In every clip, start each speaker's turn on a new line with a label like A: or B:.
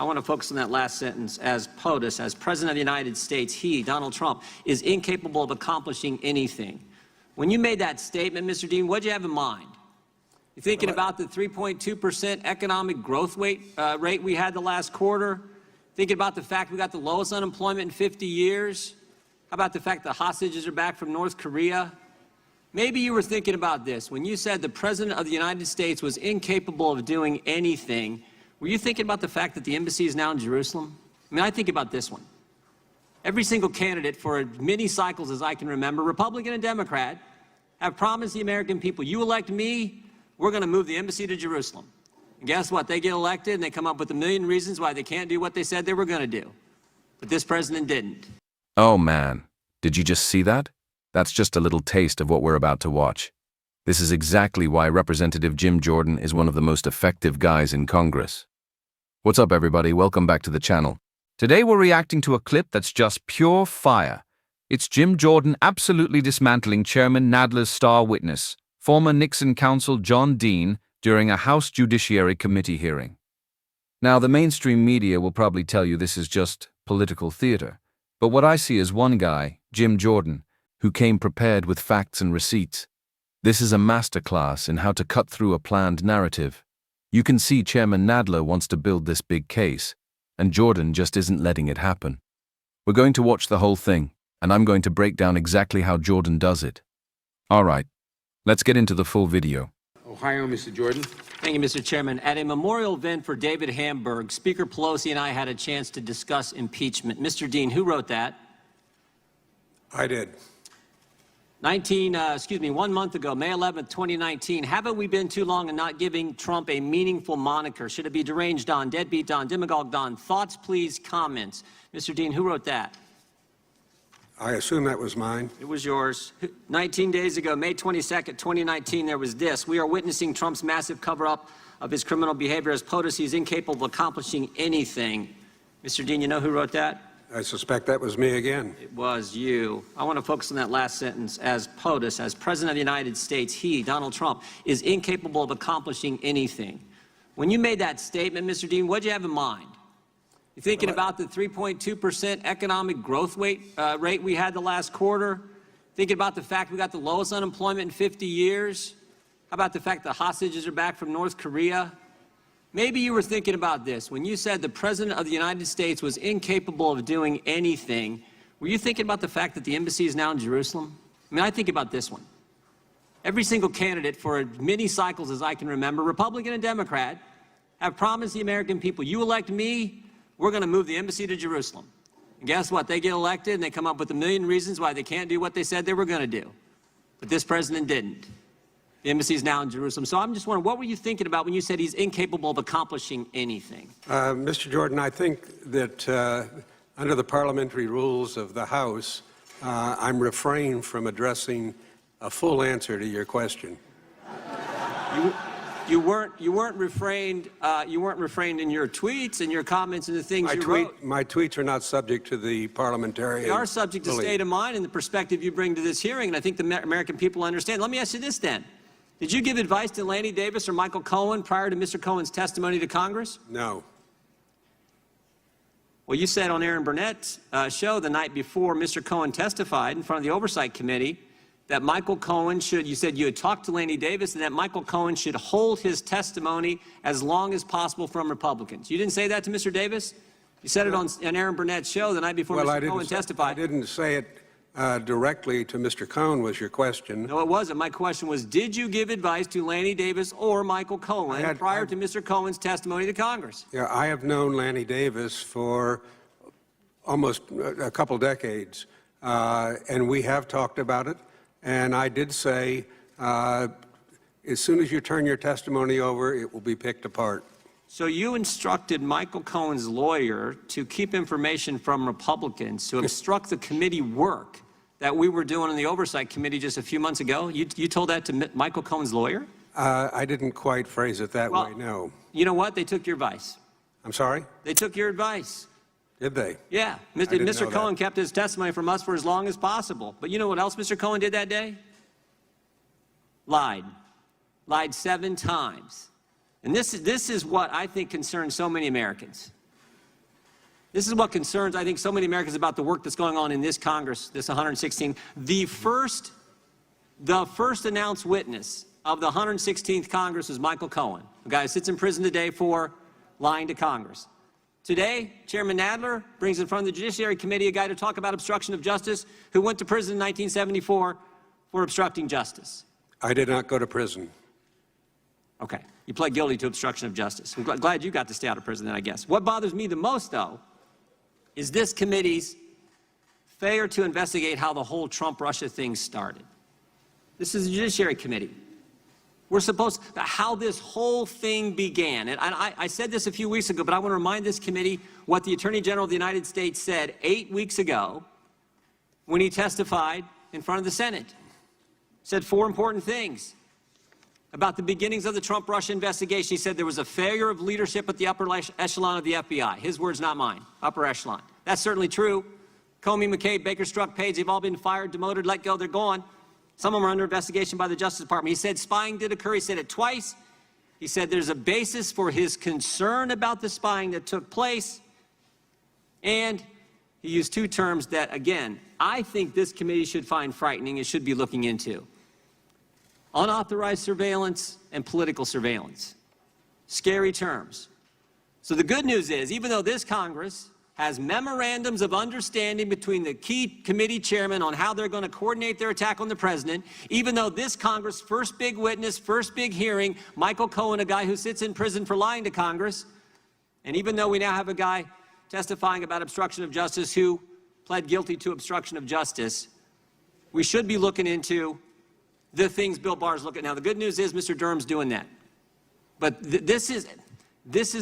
A: I want to focus on that last sentence. As POTUS, as President of the United States, he, Donald Trump, is incapable of accomplishing anything. When you made that statement, Mr. Dean, what did you have in mind? You thinking about the 3.2% economic growth rate we had the last quarter? Thinking about the fact we got the lowest unemployment in 50 years? How about the fact the hostages are back from North Korea? Maybe you were thinking about this. When you said the President of the United States was incapable of doing anything, were you thinking about the fact that the embassy is now in Jerusalem? I mean, I think about this one. Every single candidate for as many cycles as I can remember, Republican and Democrat, have promised the American people, you elect me, we're going to move the embassy to Jerusalem. And guess what? They get elected and they come up with a million reasons why they can't do what they said they were going to do. But this president didn't.
B: Oh man, did you just see that? That's just a little taste of what we're about to watch. This is exactly why Representative Jim Jordan is one of the most effective guys in Congress. What's up, everybody? Welcome back to the channel. Today we're reacting to a clip that's just pure fire. It's Jim Jordan absolutely dismantling Chairman Nadler's star witness, former Nixon counsel John Dean, during a House Judiciary Committee hearing. Now, the mainstream media will probably tell you this is just political theater, but what I see is one guy, Jim Jordan, who came prepared with facts and receipts. This is a masterclass in how to cut through a planned narrative. You can see Chairman Nadler wants to build this big case, and Jordan just isn't letting it happen. We're going to watch the whole thing, and I'm going to break down exactly how Jordan does it. All right, let's get into the full video.
C: Ohio, Mr. Jordan.
A: Thank you, Mr. Chairman. At a memorial event for David Hamburg, Speaker Pelosi and I had a chance to discuss impeachment. Mr. Dean, who wrote that?
C: I did.
A: 1 month ago, May 11th, 2019, haven't we been too long in not giving Trump a meaningful moniker? Should it be deranged Don, deadbeat Don, demagogue Don? Thoughts, please, comments. Mr. Dean, who wrote that?
C: I assume that was mine.
A: It was yours. 19 days ago, May 22nd, 2019, there was this. We are witnessing Trump's massive cover-up of his criminal behavior. As POTUS, he's incapable of accomplishing anything. Mr. Dean, you know who wrote that?
C: I suspect that was me again.
A: It was you. I want to focus on that last sentence. As POTUS, as President of the United States, he, Donald Trump, is incapable of accomplishing anything. When you made that statement, Mr. Dean, what did you have in mind? You thinking about the 3.2% economic growth rate we had the last quarter? Thinking about the fact we got the lowest unemployment in 50 years? How about the fact the hostages are back from North Korea? Maybe you were thinking about this. When you said the President of the United States was incapable of doing anything, were you thinking about the fact that the embassy is now in Jerusalem? I mean, I think about this one. Every single candidate for as many cycles as I can remember, Republican and Democrat, have promised the American people, you elect me, we're going to move the embassy to Jerusalem. And guess what? They get elected and they come up with a million reasons why they can't do what they said they were going to do. But this president didn't. The embassy is now in Jerusalem. So I'm just wondering, what were you thinking about when you said he's incapable of accomplishing anything?
C: Mr. Jordan, I think that under the parliamentary rules of the House, I'm refrained from addressing a full answer to your question.
A: You weren't refrained in your tweets and your comments and the things you wrote.
C: My tweets are not subject to the parliamentarian.
A: They are subject to state of mind and the perspective you bring to this hearing, and I think the American people understand. Let me ask you this then. Did you give advice to Lanny Davis or Michael Cohen prior to Mr. Cohen's testimony to Congress?
C: No.
A: Well, you said on Aaron Burnett's show the night before Mr. Cohen testified in front of the Oversight Committee that Michael Cohen should, you said you had talked to Lanny Davis and that Michael Cohen should hold his testimony as long as possible from Republicans. You didn't say that to Mr. Davis? You said it on Aaron Burnett's show the night before Mr. Cohen testified.
C: I didn't say it directly to Mr. Cohen was your question.
A: No, it wasn't. My question was, did you give advice to Lanny Davis or Michael Cohen prior to Mr. Cohen's testimony to Congress?
C: Yeah, I have known Lanny Davis for almost a couple decades, and we have talked about it. And I did say, as soon as you turn your testimony over, it will be picked apart.
A: So you instructed Michael Cohen's lawyer to keep information from Republicans to obstruct the committee work that we were doing in the Oversight Committee just a few months ago? You told that to Michael Cohen's lawyer?
C: I didn't quite phrase it that way, no.
A: You know what? They took your advice.
C: I'm sorry?
A: They took your advice.
C: Did they?
A: Yeah. Mr. Cohen kept his testimony from us for as long as possible. But you know what else Mr. Cohen did that day? Lied. Lied 7 times. And this is what I think concerns so many Americans. This is what concerns, I think, so many Americans about the work that's going on in this Congress, this 116th. The first announced witness of the 116th Congress was Michael Cohen, a guy who sits in prison today for lying to Congress. Today, Chairman Nadler brings in front of the Judiciary Committee a guy to talk about obstruction of justice who went to prison in 1974 for obstructing justice.
C: I did not go to prison.
A: Okay. You pled guilty to obstruction of justice. I'm glad you got to stay out of prison then, I guess. What bothers me the most, though, is this committee's failure to investigate how the whole Trump-Russia thing started. This is the Judiciary Committee. We're supposed to, how this whole thing began. And I said this a few weeks ago, but I want to remind this committee what the Attorney General of the United States said 8 weeks ago when he testified in front of the Senate. Said 4 important things about the beginnings of the Trump-Russia investigation. He said there was a failure of leadership at the upper echelon of the FBI. His words, not mine. Upper echelon. That's certainly true. Comey, McCabe, Baker, Strzok, Page, they've all been fired, demoted, let go, they're gone. Some of them are under investigation by the Justice Department. He said spying did occur. He said it twice. He said there's a basis for his concern about the spying that took place. And he used 2 terms that, again, I think this committee should find frightening and should be looking into. Unauthorized surveillance and political surveillance. Scary terms. So the good news is, even though this Congress has memorandums of understanding between the key committee chairmen on how they're going to coordinate their attack on the president, even though this Congress' first big witness, first big hearing, Michael Cohen, a guy who sits in prison for lying to Congress, and even though we now have a guy testifying about obstruction of justice who pled guilty to obstruction of justice, we should be looking into the things Bill Barr's looking at. Now, the good news is Mr. Durham's doing that. But this is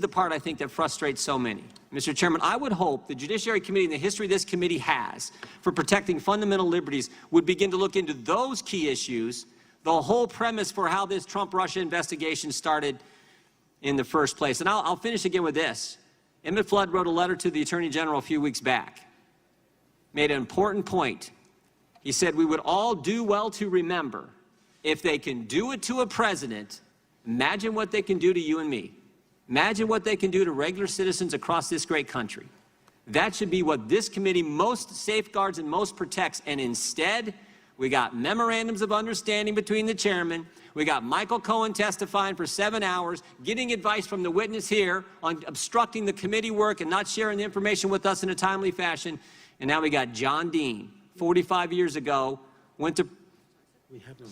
A: the part I think that frustrates so many. Mr. Chairman, I would hope the Judiciary Committee and the history this committee has for protecting fundamental liberties would begin to look into those key issues, the whole premise for how this Trump-Russia investigation started in the first place. And I'll finish again with this. Emmett Flood wrote a letter to the Attorney General a few weeks back, made an important point. He said we would all do well to remember, if they can do it to a president, imagine what they can do to you and me. Imagine what they can do to regular citizens across this great country. That should be what this committee most safeguards and most protects. And instead, we got memorandums of understanding between the chairmen. We got Michael Cohen testifying for 7 hours, getting advice from the witness here on obstructing the committee work and not sharing the information with us in a timely fashion. And now we got John Dean, 45 years ago,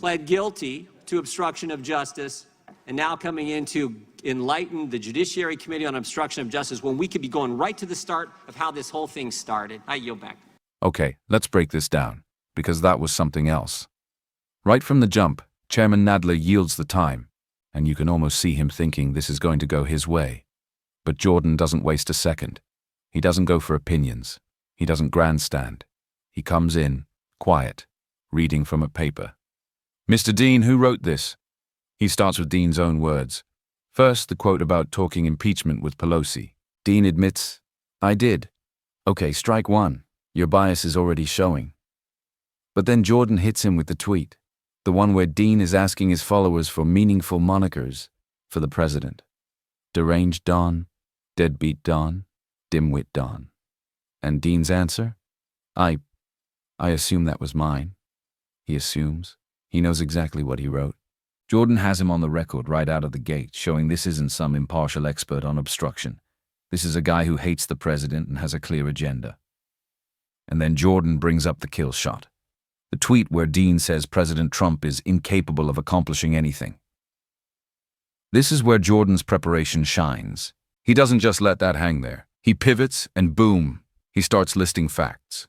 A: pled guilty to obstruction of justice, and now coming in to enlighten the Judiciary Committee on Obstruction of Justice when we could be going right to the start of how this whole thing started. I yield back.
B: Okay, let's break this down, because that was something else. Right from the jump, Chairman Nadler yields the time, and you can almost see him thinking this is going to go his way. But Jordan doesn't waste a second. He doesn't go for opinions. He doesn't grandstand. He comes in, quiet, reading from a paper. Mr. Dean, who wrote this? He starts with Dean's own words. First, the quote about talking impeachment with Pelosi. Dean admits, I did. Okay, strike one. Your bias is already showing. But then Jordan hits him with the tweet, the one where Dean is asking his followers for meaningful monikers for the president. Deranged Don, Deadbeat Don, Dimwit Don. And Dean's answer? I assume that was mine. He assumes. He knows exactly what he wrote. Jordan has him on the record right out of the gate, showing this isn't some impartial expert on obstruction. This is a guy who hates the president and has a clear agenda. And then Jordan brings up the kill shot. The tweet where Dean says President Trump is incapable of accomplishing anything. This is where Jordan's preparation shines. He doesn't just let that hang there. He pivots and boom, he starts listing facts.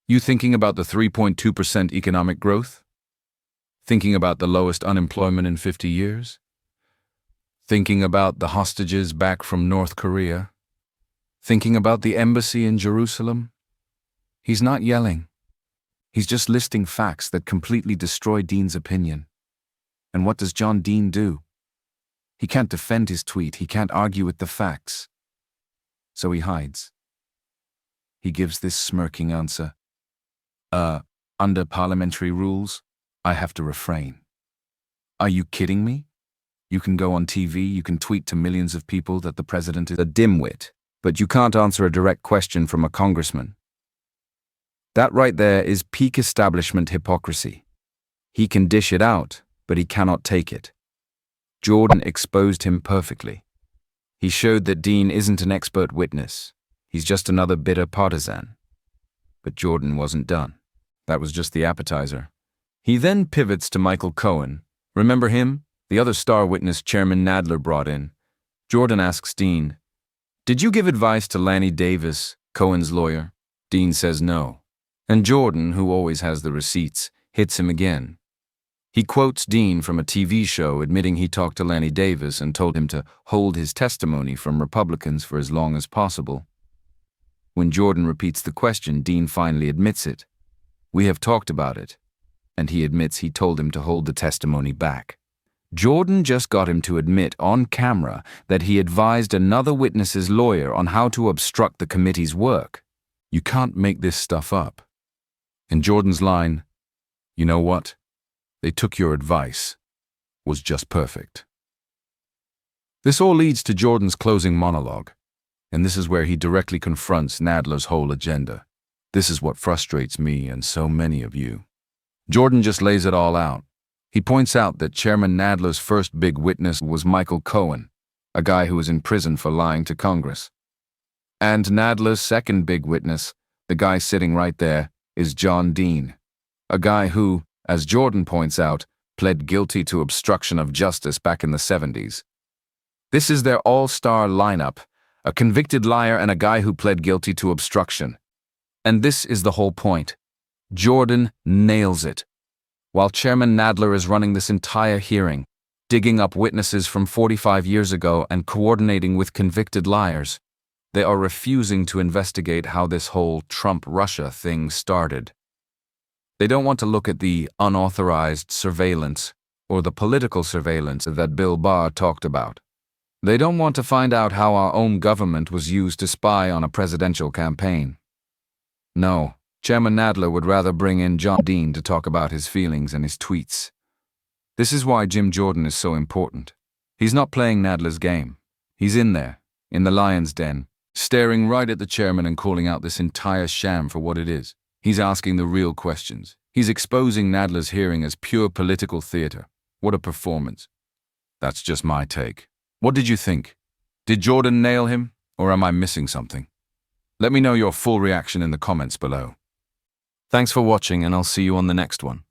B: You thinking about the 3.2% economic growth? Thinking about the lowest unemployment in 50 years? Thinking about the hostages back from North Korea? Thinking about the embassy in Jerusalem? He's not yelling. He's just listing facts that completely destroy Dean's opinion. And what does John Dean do? He can't defend his tweet. He can't argue with the facts. So he hides. He gives this smirking answer. Under parliamentary rules, I have to refrain. Are you kidding me? You can go on TV, you can tweet to millions of people that the president is a dimwit, but you can't answer a direct question from a congressman. That right there is peak establishment hypocrisy. He can dish it out, but he cannot take it. Jordan exposed him perfectly. He showed that Dean isn't an expert witness. He's just another bitter partisan. But Jordan wasn't done. That was just the appetizer. He then pivots to Michael Cohen. Remember him? The other star witness Chairman Nadler brought in. Jordan asks Dean, "Did you give advice to Lanny Davis, Cohen's lawyer?" Dean says no. And Jordan, who always has the receipts, hits him again. He quotes Dean from a TV show admitting he talked to Lanny Davis and told him to hold his testimony from Republicans for as long as possible. When Jordan repeats the question, Dean finally admits it. "We have talked about it." And he admits he told him to hold the testimony back. Jordan just got him to admit on camera that he advised another witness's lawyer on how to obstruct the committee's work. You can't make this stuff up. And Jordan's line, "You know what? They took your advice," was just perfect. This all leads to Jordan's closing monologue, and this is where he directly confronts Nadler's whole agenda. This is what frustrates me and so many of you. Jordan just lays it all out. He points out that Chairman Nadler's first big witness was Michael Cohen, a guy who was in prison for lying to Congress. And Nadler's second big witness, the guy sitting right there, is John Dean, a guy who, as Jordan points out, pled guilty to obstruction of justice back in the 70s. This is their all-star lineup, a convicted liar and a guy who pled guilty to obstruction. And this is the whole point. Jordan nails it. While Chairman Nadler is running this entire hearing, digging up witnesses from 45 years ago and coordinating with convicted liars, they are refusing to investigate how this whole Trump-Russia thing started. They don't want to look at the unauthorized surveillance or the political surveillance that Bill Barr talked about. They don't want to find out how our own government was used to spy on a presidential campaign. No, Chairman Nadler would rather bring in John Dean to talk about his feelings and his tweets. This is why Jim Jordan is so important. He's not playing Nadler's game. He's in there, in the lion's den, staring right at the chairman and calling out this entire sham for what it is. He's asking the real questions. He's exposing Nadler's hearing as pure political theater. What a performance. That's just my take. What did you think? Did Jordan nail him, or am I missing something? Let me know your full reaction in the comments below. Thanks for watching, and I'll see you on the next one.